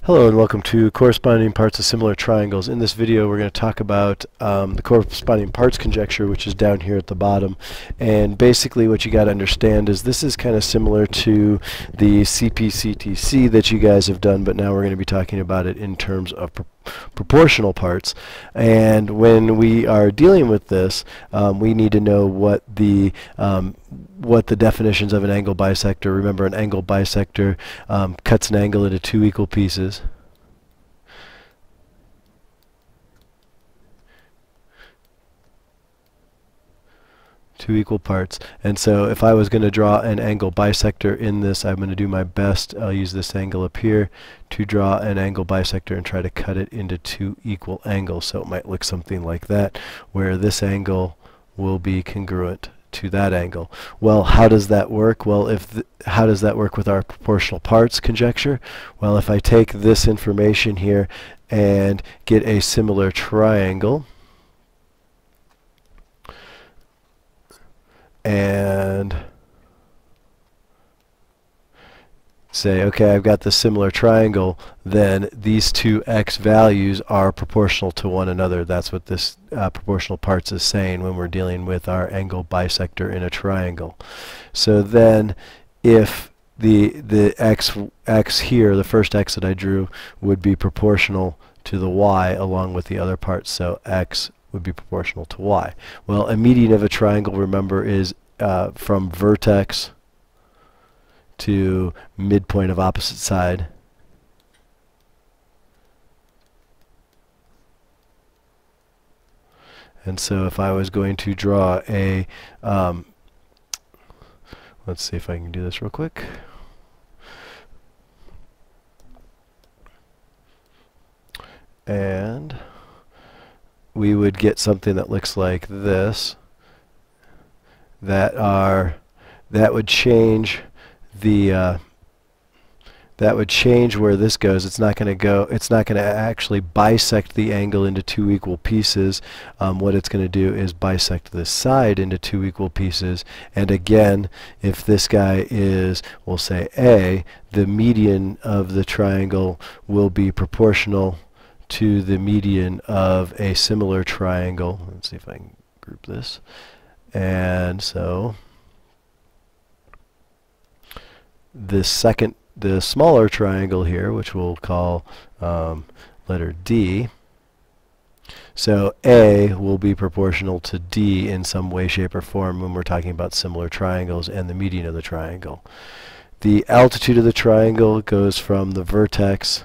Hello and welcome to Corresponding Parts of Similar Triangles. In this video we're going to talk about the corresponding parts conjecture, which is down here at the bottom. And basically what you got to understand is this is kind of similar to the CP/CTC that you guys have done, but now we're going to be talking about it in terms of proportional parts. And when we are dealing with this, we need to know what the definitions of an angle bisector. Remember, an angle bisector cuts an angle into two equal pieces. Two equal parts. And so if I was going to draw an angle bisector in this, I'm going to do my best. I'll use this angle up here to draw an angle bisector and try to cut it into two equal angles. So it might look something like that, where this angle will be congruent to that angle. Well, how does that work? Well, how does that work with our proportional parts conjecture? Well, if I take this information here and get a similar triangle, and say, okay, I've got this similar triangle, then these two x values are proportional to one another. That's what this proportional parts is saying when we're dealing with our angle bisector in a triangle. So then if the x here, the first x that I drew, would be proportional to the y along with the other parts, so x would be proportional to y. Well, a median of a triangle, remember, is from vertex to midpoint of opposite side. And so if I was going to draw a, let's see if I can do this real quick. And we would get something that looks like this. That would change the that would change where this goes. It's not going to actually bisect the angle into two equal pieces. What it's going to do is bisect this side into two equal pieces. And again, if this guy is, we'll say A, the median of the triangle will be proportional to the median of a similar triangle. Let's see if I can group this. And so the smaller triangle here, which we'll call letter D, so A will be proportional to D in some way, shape, or form when we're talking about similar triangles and the median of the triangle. The altitude of the triangle goes from the vertex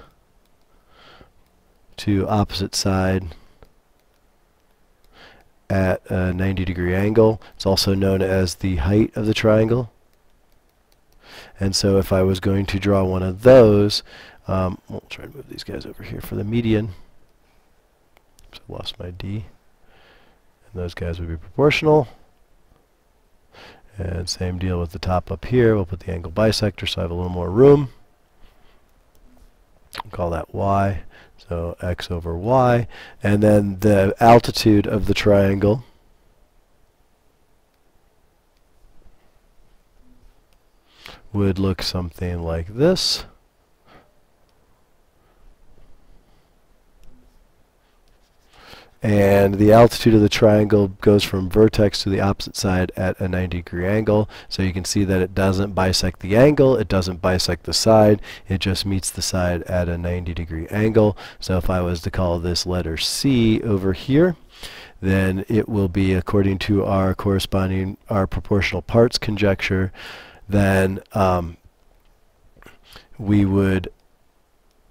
to opposite side at a 90-degree angle. It's also known as the height of the triangle. And so if I was going to draw one of those, we'll try to move these guys over here for the median. So I lost my D. And those guys would be proportional. And same deal with the top up here. We'll put the angle bisector so I have a little more room. We'll call that Y. So x over y. And then the altitude of the triangle would look something like this. And the altitude of the triangle goes from vertex to the opposite side at a 90-degree angle. So you can see that it doesn't bisect the angle, it doesn't bisect the side, it just meets the side at a 90-degree angle. So if I was to call this letter C over here, then it will be, according to our proportional parts conjecture, then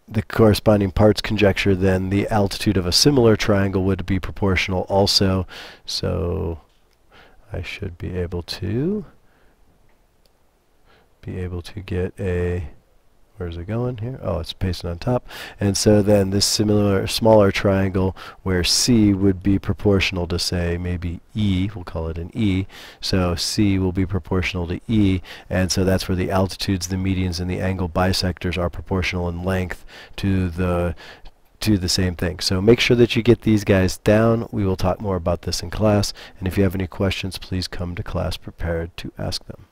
the corresponding parts conjecture, then the altitude of a similar triangle would be proportional also. So I should be able to get a, where's it going here? Oh, it's pasted on top. And so then this smaller triangle where C would be proportional to, say, maybe E, we'll call it an E. So C will be proportional to E, and so that's where the altitudes, the medians, and the angle bisectors are proportional in length to the same thing. So make sure that you get these guys down. We will talk more about this in class, and if you have any questions, please come to class prepared to ask them.